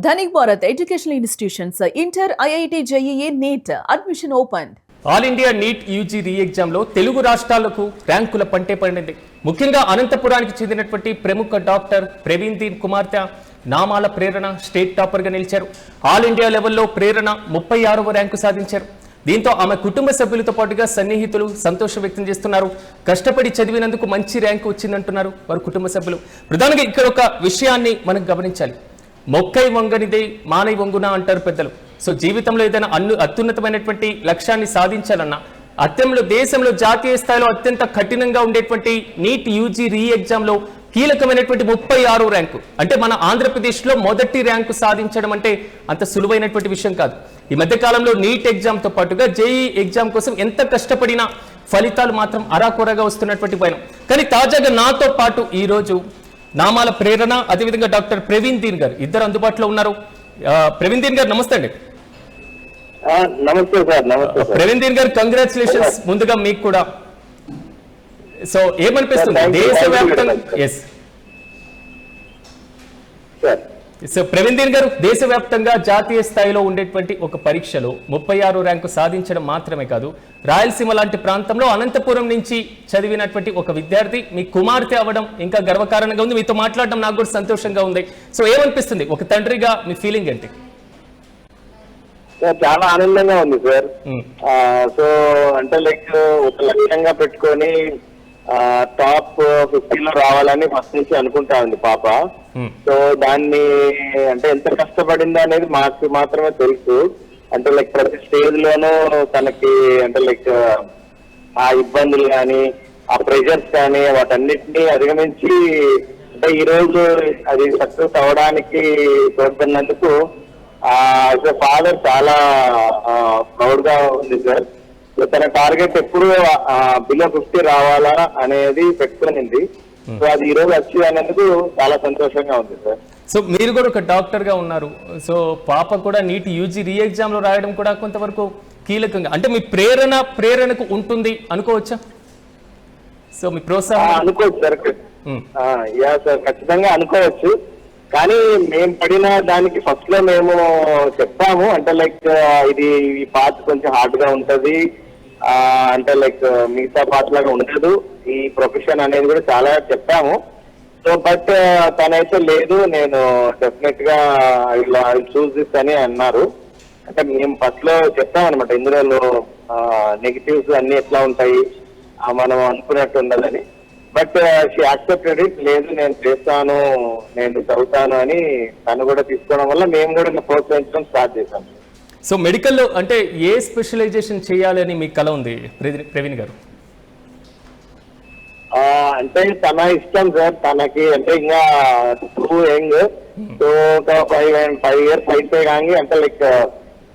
Dhanik Bharat Educational Institutions, Inter, IIT, JEE, NEET, admission opened. All India NEET UG రీ ఎగ్జామ్లో తెలుగు రాష్ట్రాలకు ర్యాంకుల పంటే పడింది. ముఖ్యంగా అనంతపురానికి చెందినటువంటి ప్రముఖ డాక్టర్ ప్రవీణ్ దీన్ కుమార్తె నామాల ప్రేరణ స్టేట్ టాపర్గా నిలిచారు. ఆల్ ఇండియా లెవెల్లో ప్రేరణ 36వ ర్యాంకు సాధించారు. దీంతో ఆమె కుటుంబ సభ్యులతో పాటుగా సన్నిహితులు సంతోషం వ్యక్తం చేస్తున్నారు. కష్టపడి చదివినందుకు మంచి ర్యాంకు వచ్చిందంటున్నారు వారి కుటుంబ సభ్యులు. ప్రధానంగా ఇక్కడ ఒక విషయాన్ని మనం గమనించాలి. మొక్కై వంగనిదే మానై వంగున అంటారు పెద్దలు. సో జీవితంలో ఏదైనా అత్యున్నతమైనటువంటి లక్ష్యాన్ని సాధించాలన్నా దేశంలో జాతీయ స్థాయిలో అత్యంత కఠినంగా ఉండేటువంటి నీట్ యూజీ రీ ఎగ్జామ్లో కీలకమైనటువంటి 36 ర్యాంకు అంటే మన ఆంధ్రప్రదేశ్లో మొదటి ర్యాంకు సాధించడం అంటే అంత సులువైనటువంటి విషయం కాదు. ఈ మధ్య కాలంలో నీట్ ఎగ్జామ్తో పాటుగా జేఈ ఎగ్జామ్ కోసం ఎంత కష్టపడినా ఫలితాలు మాత్రం అరాకొరగా వస్తున్నటువంటి పైన. కానీ తాజాగా నాతో పాటు ఈరోజు నామాల ప్రేరణ అదేవిధంగా డాక్టర్ ప్రవీణ్ దీన్ గారు ఇద్దరు అందుబాటులో ఉన్నారు. ప్రవీణ్ దీన్ గారు నమస్తే అండి. నమస్తే సార్. నమస్తే ప్రవీణ్ దీన్ గారు, కంగ్రాచులేషన్స్ ముందుగా మీకు కూడా. సో ఏమనిపిస్తుంది దేశవ్యాప్తంగా? ఎస్ సో ప్రవీణ్ దీన్ గారు, దేశవ్యాప్తంగా జాతీయ స్థాయిలో ఉండేటువంటి ఒక పరీక్షలో 36 ర్యాంకు సాధించడం మాత్రమే కాదు, రాయలసీమ లాంటి ప్రాంతంలో అనంతపురం నుంచి చదివినటువంటి ఒక విద్యార్థి మీ కుమార్తె అవ్వడం ఇంకా గర్వకారణంగా ఉంది. మీతో మాట్లాడడం నాకు కూడా సంతోషంగా ఉంది. సో ఏమనిపిస్తుంది ఒక తండ్రిగా మీ ఫీలింగ్ ఏంటి? చాలా ఆనందంగా ఉంది సార్. సో అంటే లైక్ ఒక లక్ష్యంగా పెట్టుకొని టాప్ 50లో రావాలని ఫస్ట్ నుంచి అనుకుంటా ఉంది పాప. సో దాన్ని అంటే ఎంత కష్టపడిందో అనేది మాకు మాత్రమే తెలుసు. అంటే లైక్ ప్రతి స్టేజ్ లోనూ తనకి అంటే లైక్ ఆ ఇబ్బందులు కానీ ఆ ప్రెషర్స్ కానీ వాటన్నిటిని అధిగమించి అంటే ఈ రోజు అది సక్సెస్ అవడానికి తోడ్పడినందుకు ఫాదర్ చాలా ప్రౌడ్ గా ఉంది సార్. తన టార్గెట్ ఎప్పుడు బిలో 50 రావాలా అనేది పెట్టుకునింది. సో అది ఈ రోజు అచీవ్ అయినందుకు చాలా సంతోషంగా ఉంది సార్. సో మీరు కూడా ఒక డాక్టర్ గా ఉన్నారు. సో పాప కూడా నీట్ యూజీ రీ ఎగ్జామ్ లో రాయడం కూడా కొంతవరకు కీలకంగా అంటే మీ ప్రేరణకు ఉంటుంది అనుకోవచ్చా? సో మీ ప్రోత్సాహం అనుకోవచ్చు సార్. యా సార్, ఖచ్చితంగా అనుకోవచ్చు. కానీ మేము పడిన దానికి ఫస్ట్ లో మేము చెప్పాము అంటే లైక్ ఇది ఈ పార్ట్ కొంచెం హార్డ్ గా ఉంటది, అంటే లైక్ మిగతా పార్ట్ లాగా ఉండదు ఈ ప్రొఫెషన్ అనేది కూడా చాలా చెప్పాము. సో బట్ తనైతే లేదు, నేను డెఫినెట్ గా ఇలా చూస్ దిస్ అని అన్నారు. అంటే మేము ఫస్ట్ లో చెప్పామన్నమాట ఇందులో నెగిటివ్స్ అన్ని ఎట్లా ఉంటాయి మనం అనుకున్నట్టు ఉండదని. But she accepted it. లేదు నేను చేస్తాను, నేను చదువుతాను అని తను కూడా తీసుకోవడం వల్ల మేము కూడా ప్రోత్సహించడం స్టార్ట్ చేశాం. సో మెడికల్లో అంటే ఏ స్పెషలైజేషన్ చేయాలని మీకు కల ఉంది ప్రవీణ్ గారు? అంటే తన ఇష్టం సార్. తనకి అంటే ఇంకా టూ యంగ్, సో ఒక 5 years అయితే కానీ అంటే లైక్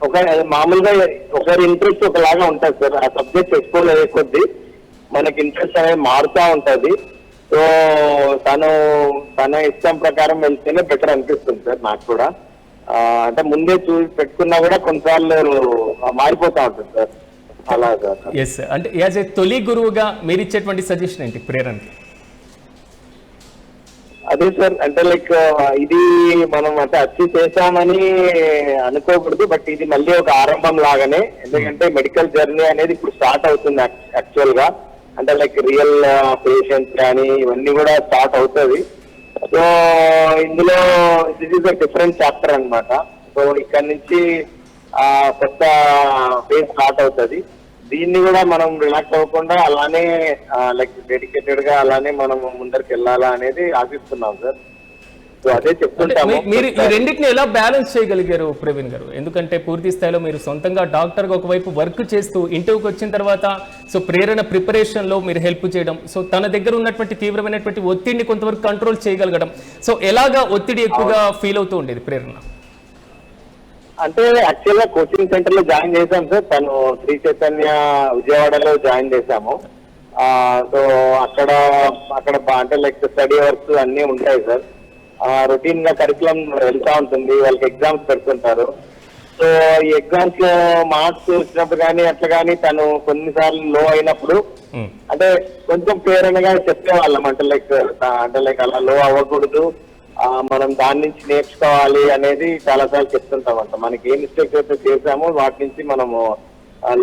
ఒక మామూలుగా ఒకరి ఇంట్రెస్ట్ ఒకలాగా ఉంటుంది సార్. ఆ సబ్జెక్ట్ ఎక్స్ప్లోర్ అయ్యే కొద్దీ మనకి ఇంట్రెస్ట్ అనేది మారుతూ ఉంటుంది. సో తన ఇష్టం ప్రకారం వెళ్తేనే బెటర్ అనిపిస్తుంది సార్ నాకు కూడా. అంటే ముందే చూసి పెట్టుకున్నా కూడా కొన్నిసార్లు మారిపోతా ఉంటుంది సార్. అలా సార్. ఎస్, అంటే యాజ్ ఏ తొలి గురువుగా మీరు ఇచ్చేటువంటి సజెషన్ ఏంటి ప్రేరణకి? అదే సార్, అంటే లైక్ ఇది మనం అంటే అచీవ్ చేశామని అనుకోకూడదు. బట్ ఇది మళ్ళీ ఒక ఆరంభం లాగానే. ఎందుకంటే మెడికల్ జర్నీ అనేది ఇప్పుడు స్టార్ట్ అవుతుంది యాక్చువల్ గా. అంటే లైక్ రియల్ పేషెంట్స్ కానీ ఇవన్నీ కూడా స్టార్ట్ అవుతుంది. సో ఇందులో this is a different chapter అనమాట. సో ఇక్కడ నుంచి కొత్త ఫేజ్ స్టార్ట్ అవుతుంది. దీన్ని కూడా మనం రిలాక్స్ అవ్వకుండా అలానే లైక్ డెడికేటెడ్ గా అలానే మనం ముందరికి వెళ్ళాలా అనేది ఆశిస్తున్నాం సార్. సో అదే చెప్తుంటాము. మీరు ఈ రెండింటిని ఎలా బ్యాలెన్స్ చేయగలిగారు ప్రవీణ్ గారు? ఎందుకంటే పూర్తి స్థాయిలో మీరు సొంతంగా డాక్టర్ గా ఒకవైపు వర్క్ చేస్తూ ఇంటర్వ్యూకి వచ్చిన తర్వాత సో ప్రేరణ ప్రిపరేషన్ లో మీరు హెల్ప్ చేయడం, సో తన దగ్గర ఉన్నటువంటి తీవ్రమైనటువంటి ఒత్తిడిని కొంతవరకు కంట్రోల్ చేయగలగడం, సో ఎలాగా ఒత్తిడి ఎక్కువగా ఫీల్ అవుతూ ఉండేది ప్రేరణ? అంటే యాక్చువల్ గా కోచింగ్ సెంటర్ లో జాయిన్ చేశాం సార్. తను శ్రీ చైతన్య విజయవాడలో జాయిన్ చేశాము. సో అక్కడ అంటే లైక్ స్టడీ వర్క్స్ అన్ని ఉంటాయి సార్. రొటీన్ గా కరికులం వెళ్తా ఉంటుంది. వాళ్ళకి ఎగ్జామ్స్ పెడుతుంటారు. సో ఈ ఎగ్జామ్స్ లో మార్క్స్ వచ్చినప్పుడు కానీ అట్లా కానీ తను కొన్నిసార్లు లో అయినప్పుడు అంటే కొంచెం ప్రేరణగా చెప్పేవాళ్ళం. అంటే లైక్ అలా లో అవ్వకూడదు, మనం దాని నుంచి నేర్చుకోవాలి అనేది చాలా సార్లు చెప్తుంటాం అంట. మనకి ఏ మిస్టేక్స్ అయితే చేసామో వాటి నుంచి మనము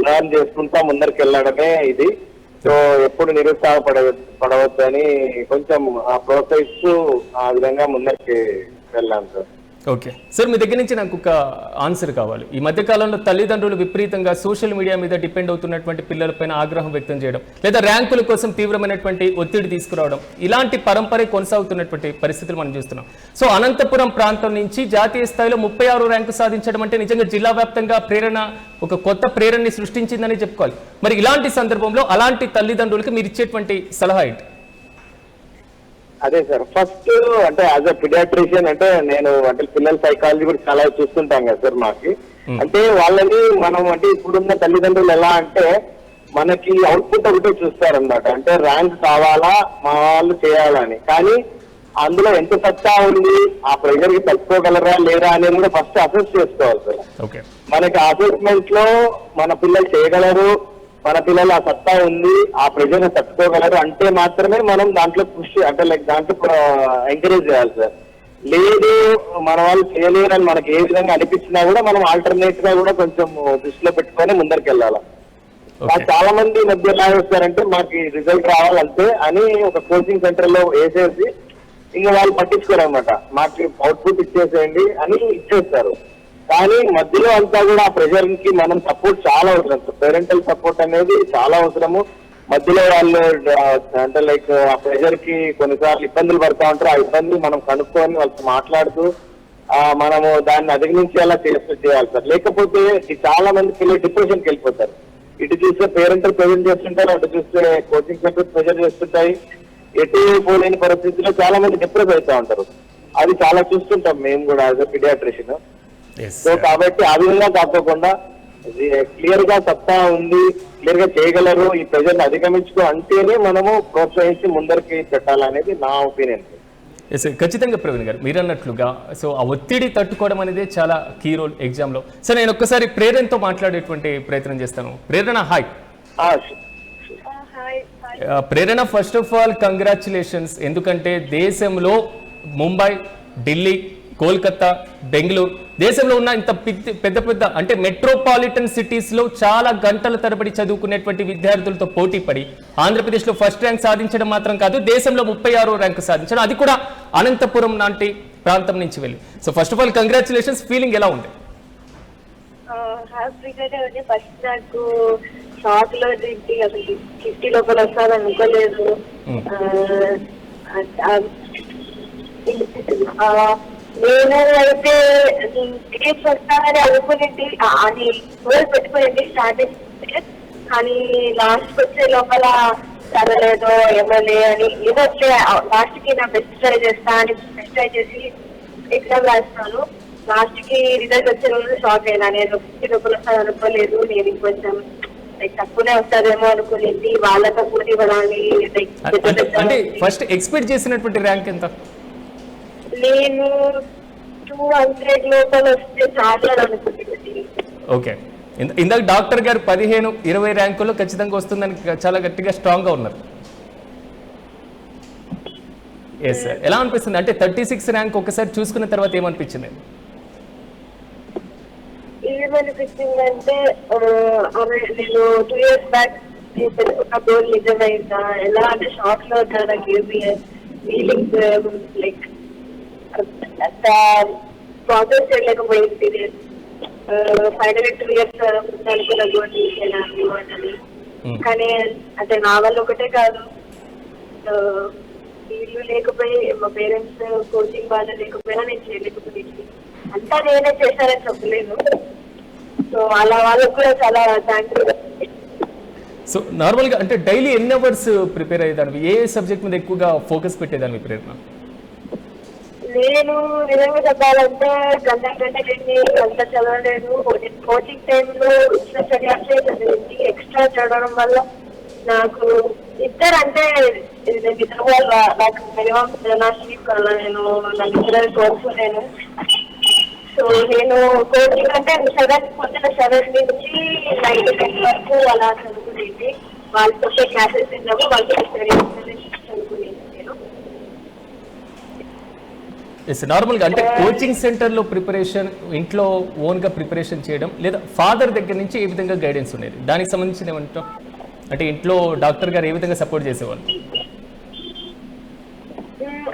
లర్న్ చేసుకుంటా ముందరికి వెళ్ళడమే ఇది. సో ఎప్పుడు నిరుత్సాహపడవద్దు అని కొంచెం ప్రోత్సహిస్తూ ఆ విధంగా ముందరికి వెళ్ళాం సార్. ఓకే సార్, మీ దగ్గర నుంచి నాకు ఒక ఆన్సర్ కావాలి. ఈ మధ్య కాలంలో తల్లిదండ్రులు విపరీతంగా సోషల్ మీడియా మీద డిపెండ్ అవుతున్నటువంటి పిల్లలపైన ఆగ్రహం వ్యక్తం చేయడం, లేదా ర్యాంకుల కోసం తీవ్రమైనటువంటి ఒత్తిడి తీసుకురావడం, ఇలాంటి పరంపరే కొనసాగుతున్నటువంటి పరిస్థితులు మనం చూస్తున్నాం. సో అనంతపురం ప్రాంతం నుంచి జాతీయ స్థాయిలో 36 ర్యాంకు సాధించడం అంటే నిజంగా జిల్లా వ్యాప్తంగా ఒక కొత్త ప్రేరణని సృష్టించిందని చెప్పుకోవాలి. మరి ఇలాంటి సందర్భంలో అలాంటి తల్లిదండ్రులకి మీరు ఇచ్చేటువంటి సలహా ఏంటి? అదే సార్, ఫస్ట్ అంటే యాజ్ అ పిడియాట్రిషియన్ అంటే నేను అంటే పిల్లల సైకాలజీ కూడా చాలా చూస్తుంటాం కదా సార్ మాకి. అంటే వాళ్ళని మనం అంటే ఇప్పుడున్న తల్లిదండ్రులు ఎలా అంటే మనకి అవుట్పుట్ ఒకటే చూస్తారన్నమాట. అంటే ర్యాంక్ కావాలా మా వాళ్ళు చేయాలని, కానీ అందులో ఎంత సత్తా ఉంది, ఆ ప్రెషర్ కి తట్టుకోగలరా లేరా అనేది కూడా ఫస్ట్ అసెస్ చేసుకోవాలి సార్. మనకి అసెస్మెంట్ లో మన పిల్లలు చేయగలరు, మన పిల్లలు ఆ సత్తా ఉంది, ఆ ప్రెషర్ తట్టుకోగలరు అంటే మాత్రమే మనం దాంట్లో కృషి అంటే దాంట్లో ఎంకరేజ్ చేయాలి సార్. లేదు మన వాళ్ళు చేయలేరని మనకి ఏ విధంగా అనిపించినా కూడా మనం ఆల్టర్నేట్ గా కూడా కొంచెం దృష్టిలో పెట్టుకొని ముందరికి వెళ్ళాలి. చాలా మంది మధ్య ఎలా చేస్తారంటే మాకు రిజల్ట్ రావాలంటే అని ఒక కోచింగ్ సెంటర్ లో వేసేసి ఇంకా వాళ్ళు పట్టించుకోరు అనమాట. మాకు అవుట్పుట్ ఇచ్చేసేయండి అని ఇచ్చేస్తారు. కానీ మధ్యలో అంతా కూడా ఆ ప్రెషర్ కి మనం సపోర్ట్ చాలా అవసరం. పేరెంటల్ సపోర్ట్ అనేది చాలా అవసరము. మధ్యలో వాళ్ళు అంటే ఆ ప్రెషర్ కి కొన్నిసార్లు ఇబ్బందులు పడతా ఉంటారు. ఆ ఇబ్బంది మనం కనుక్కొని వాళ్ళతో మాట్లాడుతూ మనము దాన్ని అధిగమించేలా చేయాలి సార్. లేకపోతే చాలా మంది పిల్లలు డిప్రెషన్కి వెళ్ళిపోతారు. ఇటు చూస్తే పేరెంటల్ ప్రెజర్ చేస్తుంటారు, అటు చూస్తే కోచింగ్ సెంటర్ ప్రెజర్ చేస్తుంటాయి. ఎటు పోలేని పరిస్థితుల్లో చాలా మంది డిప్రెస్ అవుతా ఉంటారు. అది చాలా చూస్తుంటాం మేము కూడా యాజ్ అ పిడియాట్రిషియన్. సో కాబట్టి ఆ విధంగా కాకుండా క్లియర్ గా సత్తా ఉంది, క్లియర్ గా చేయగలరు, ఈ ప్రెజర్ ని అధిగమించుకో అంటేనే మనము ప్రోత్సహించి ముందరికి పెట్టాలనేది నా ఒపీనియన్. ఖచ్చితంగా ప్రవీణ్ గారు మీరు అన్నట్లుగా సో ఆ ఒత్తిడి తట్టుకోవడం అనేది చాలా కీ రోల్ ఎగ్జామ్ లో. సో నేను ఒక్కసారి ప్రేరణతో మాట్లాడేటువంటి ప్రయత్నం చేస్తాను. Prerana, hi. Prerana, first of all congratulations. ఎందుకంటే దేశంలో ముంబై, ఢిల్లీ, కోల్కతా, బెంగళూరు, దేశంలో ఉన్న ఇంత పెద్ద పెద్ద అంటే మెట్రోపాలిటన్ సిటీస్ లో చాలా గంటల తరబడి చదువుకునేటువంటి విద్యార్థులతో పోటీ పడి ఆంధ్రప్రదేశ్ లో ఫస్ట్ ర్యాంక్ సాధించడం మాత్రం కాదు, దేశంలో 36వ ర్యాంకు సాధించడం, అది కూడా అనంతపురం లాంటి ప్రాంతం నుంచి వెళ్ళి. So first of all congratulations. Feeling ఎలా ఉంది? ఫస్ట్ నాకు షాక్ లో అసలు 50 లోపల వస్తాను అనుకోలేదు. నేను అయితే టికెట్స్ వస్తానని అనుకునేది, అది గోల్ పెట్టుకునేది స్టార్టింగ్. కానీ లాస్ట్ వచ్చే లోపల చదవలేదు ఎమ్మెల్యే అని ఏదో లాస్ట్ కి నా బెస్ట్ ట్రై చేస్తా అని బెస్ట్ ట్రై చేసి ఎగ్జామ్ రాస్తాను. లాస్ట్ కి రిజల్ట్ వచ్చే రోజు షాక్ అయినా. నేను 50 లోపల వస్తాను అనుకోలేదు. నేను కొంచెం తక్కువనే వస్తారేమో అనుకునేది. వాళ్ళతో పోటీ పడాలి. అంటే ఫస్ట్ ఎక్స్పెక్ట్ చేసినటువంటి ర్యాంక్ ఎంత? నేను 200 లోపల వస్తే చాలా అనుకుంటుంది. ఓకే, ఇందాక డాక్టర్ గారు 15-20 ర్యాంకుల్లో ఖచ్చితంగా వస్తుందని చాలా గట్టిగా స్ట్రాంగ్ గా ఉన్నారు. ఎస్ సార్, ఎలా అనిపిస్తుంది? అంటే 36 ర్యాంక్ ఒకసారి చూసుకున్న తర్వాత ఏమనిపించింది? ఏమనిపించిందంటే నేను 2 years బ్యాక్ ఒక గోల్ నిజమైందా, ఎలా అంటే షాక్ లో ఫీలింగ్స్ లైక్ ప్రాసెస్ చేయలేకపోయింది. ఫైనల్ 2 years అనుకున్న గోల్ అని. కానీ అంటే నా వల్ల ఒకటే కాదు, వీళ్ళు లేకపోయి మా పేరెంట్స్ కోచింగ్ వాళ్ళు లేకపోయినా నేను చేయలేకపోయింది. అంతా నేనే చేశానని చెప్పలేను. సో అలా వాళ్ళకు కూడా చాలా థ్యాంక్స్. సో నార్మల్గా అంటే డైలీ ఎన్ని అవర్స్ ప్రిపేర్ అయ్యేదాన్ని? ఏ సబ్జెక్ట్ మీద ఎక్కువగా ఫోకస్ పెట్టేదాన్ని ప్రేరణ? నేను నిజంగా చెప్పాలంటే గంట అంత చదవలేదు. కోచింగ్ టైంలో ఇచ్చిన చదివి ఎక్స్ట్రా చదవడం వల్ల నాకు ఇద్దరంటే నిద్రపోవాలి. నాకు మినిమం స్లీప్ కల్లా నేను నా నిద్ర కోరుకోలేను. సో నేను కోచింగ్ అంటే 7 నుంచి 9 వరకు అలా చదువుకునేది. వాళ్ళతో క్లాసెస్ తిన్నాము, వాళ్ళతో చదువుకునేది నేను. ఎస్ నార్మల్గా అంటే కోచింగ్ సెంటర్లో ప్రిపరేషన్, ఇంట్లో ఓన్గా ప్రిపరేషన్ చేయడం, లేదా ఫాదర్ దగ్గర నుంచి ఏ విధంగా గైడెన్స్ ఉండేది, దానికి సంబంధించిన ఏమంటాం? అంటే ఇంట్లో డాక్టర్ గారు ఏ విధంగా సపోర్ట్ చేసేవాళ్ళు?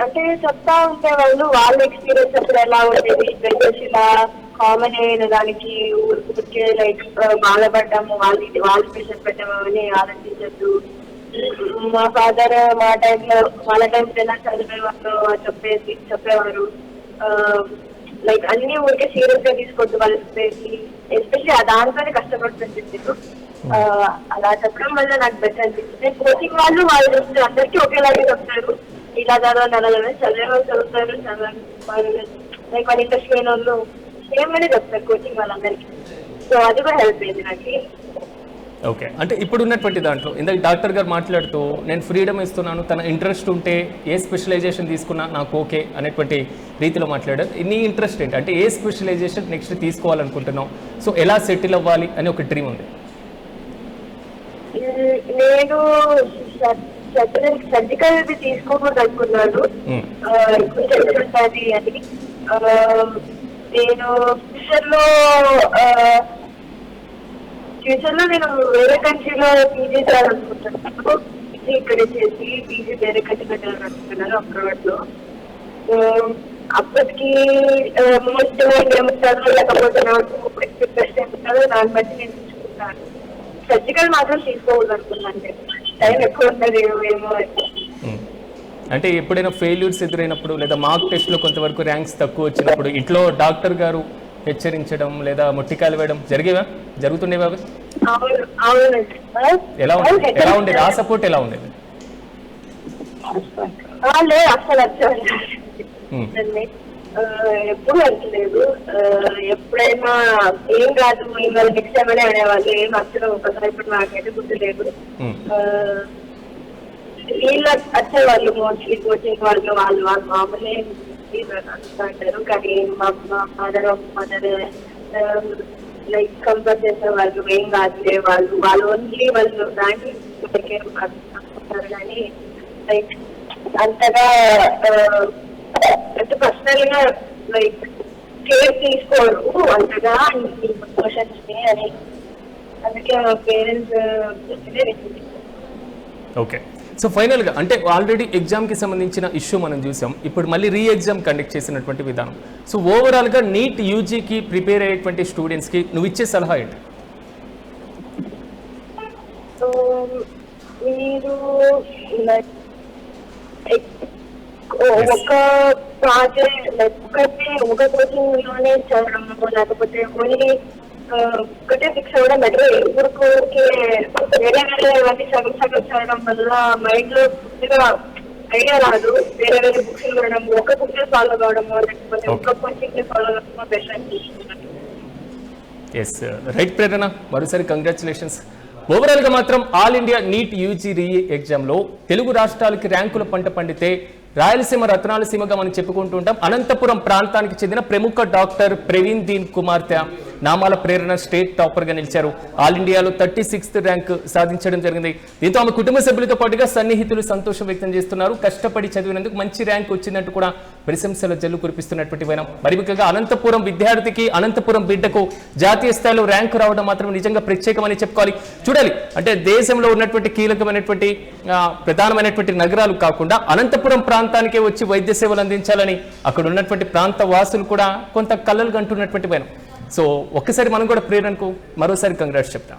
అంటే చెప్తా ఉంటే వాళ్ళ ఎక్స్పీరియన్స్ అప్పుడు ఎలా ఉండేది, వెదర్స్ ఇలా కామన్ అయిన దానికి ఊరికే లైక్ బాధపడ్డాము, వాళ్ళ స్పెషల్ పెట్టామని ఆలోచించద్దు. మా ఫాదర్ మా టైంలో వాళ్ళ టైంలో ఎలా చదివేవాళ్ళు చెప్పేవారు. లైక్ అన్ని ఊరికే సీరియస్ గా తీసుకోవద్దు వాళ్ళు చెప్పేసి, ఎస్పెషల్లీ దాంట్లోనే కష్టపడుతుంది. అలా చెప్పడం వల్ల నాకు బెటర్ అనిపించింది. కోచింగ్ వాళ్ళు అందరికీ ఒకేలాగే చెప్తారు, ఇలా చదవండి అలా చదవండి, చదివే వాళ్ళు చదువుతారు, చదవండి వాళ్ళు లైక్ వాళ్ళ ఇంట్రెస్ట్ లేని వాళ్ళు సేమ్ గానే చెప్తారు కోచింగ్ వాళ్ళందరికీ. సో అది కూడా హెల్ప్ అయింది నాకు. ఓకే, అంటే ఇప్పుడు ఉన్నటువంటి దాంట్లో ఇందాక డాక్టర్ గారు మాట్లాడుతూ నేను ఫ్రీడమ్ ఇస్తున్నాను, తన ఇంట్రెస్ట్ ఉంటే ఏ స్పెషలైజేషన్ తీసుకున్నా నాకు ఓకే అనేటువంటి రీతిలో మాట్లాడారు. నీ ఇంట్రెస్ట్ ఏంటి, అంటే ఏ స్పెషలైజేషన్ నెక్స్ట్ తీసుకోవాలనుకుంటున్నావు, సో ఎలా సెటిల్ అవ్వాలి అని ఒక డ్రీమ్ ఉంది? నేను సర్జికల్ తీసుకోకూడదు అనుకున్నాను, ఉంటుంది అని. నేను ఫ్యూచర్ లో నేను వేరే కంట్రీలో పీజీ చేయాలనుకుంటున్నాను. ఇక్కడ చేసి పీజీ వేరే కంట్రీ పెట్టాలనుకుంటున్నాను అబ్రాడ్ లో. అప్పటికి మోస్ట్ ఏమంటారు, లేకపోతే నాకు బెస్ట్ ఏమంటారు, దాన్ని బట్టి నేను తీసుకుంటాను. సర్జికల్ మాత్రం తీసుకోకూడదు అనుకున్నాను, టైం ఎక్కువ ఉంటుంది ఏమో. అంటే ఎప్పుడైనా ఫెయిల్యూర్స్ ఎదురైనప్పుడు లేదా మార్క్ టెస్ట్లో కొంతవరకు ర్యాంక్స్ తక్కువ వచ్చినప్పుడు ఇంట్లో డాక్టర్ గారు హెచ్చరించడం లేదా మొట్టికాయలు వేయడం జరుగుతుండేవా? ఎలా ఉండేది ఆ సపోర్ట్, ఎలా ఉండేది? అసలు ఎప్పుడు అంటలేదు. ఎప్పుడైనా ఏం కాదు ఇవాళ నెక్స్ట్ టైం అనే అనేవాళ్ళు, ఏం అసలు ఒకసారి ఇప్పుడు నాకైతే గుర్తులేదు. వీళ్ళు వచ్చేవాళ్ళు మోస్ట్లీ కోచింగ్ వాళ్ళు మామూలే అంటారు, కానీ మా మదర్ లైక్ కంపేర్ చేసే వాళ్ళు ఏం కాదులే, వాళ్ళు ఓన్లీ వాళ్ళు ర్యాంకింగ్ అనుకుంటారు, కానీ లైక్ అంతగా అంటే పర్సనల్ గా లైక్ కేర్ తీసుకోరు అంతగా క్వశ్చన్స్ ని అని. అందుకే మా పేరెంట్స్ ఓకే, సో ఫైనల్గా అంటే ఆల్రెడీ ఎగ్జామ్కి సంబంధించిన ఇష్యూ మనం చూసాం, ఇప్పుడు మళ్ళీ రీ ఎగ్జామ్ కండక్ట్ చేసినటువంటి విధానం. సో ఓవరాల్గా నీట్ యూజీకి ప్రిపేర్ అయ్యేటువంటి స్టూడెంట్స్కి నువ్వు ఇచ్చే సలహా ఏంటి? మీరు ఒక ప్రాజెక్ట్ ఒక కోచింగ్ లోనే చదవడం, లేకపోతే ఓన్లీ ఒకటే ఫిక్స్ అవ్వడం బెటర్. ఊరికి వేరే వేరే సగం చదవడం వల్ల మైండ్ లో పూర్తిగా ఐడియా రాదు. వేరే వేరే బుక్స్ చూడడం, ఒక బుక్ ఫాలో కావడమో లేకపోతే ఒక కోచింగ్ ఫాలో కావడమో బెటర్ అనిపిస్తుంది. ఎస్ రైట్ ప్రేరణ, మరోసారి కంగ్రాచులేషన్స్. ఓవరాల్గా మాత్రం ఆల్ ఇండియా నీట్ యూజీ రీ ఎగ్జామ్లో తెలుగు రాష్ట్రాలకి ర్యాంకుల పంట పండితే రాయలసీమ రత్నాలసీమగా మనం చెప్పుకుంటూ ఉంటాం. అనంతపురం ప్రాంతానికి చెందిన ప్రముఖ డాక్టర్ ప్రవీణ్ దీన్ కుమార్తె నామాల ప్రేరణ స్టేట్ టాపర్గా నిలిచారు. ఆల్ ఇండియాలో 36th ర్యాంక్ సాధించడం జరిగింది. దీంతో ఆమె కుటుంబ సభ్యులతో పాటుగా సన్నిహితులు సంతోషం వ్యక్తం చేస్తున్నారు. కష్టపడి చదివినందుకు మంచి ర్యాంక్ వచ్చిందంటూ కూడా ప్రశంసల జల్లు కురిపిస్తున్నటువంటి వైనం. మరి ముఖ్యంగా అనంతపురం విద్యార్థికి, అనంతపురం బిడ్డకు జాతీయ స్థాయిలో ర్యాంకు రావడం మాత్రం నిజంగా ప్రత్యేకమని చెప్పుకోవాలి. చూడాలి, అంటే దేశంలో ఉన్నటువంటి కీలకమైనటువంటి ప్రధానమైనటువంటి నగరాలు కాకుండా అనంతపురం ప్రాంతానికే వచ్చి వైద్య సేవలు అందించాలని అక్కడ ఉన్నటువంటి ప్రాంత వాసులు కూడా కొంత కలలు కంటున్నటువంటి వైనం. సో ఒక్కసారి మనం కూడా ప్రేరణకు మరోసారి కంగ్రాట్స్ చెప్తాం.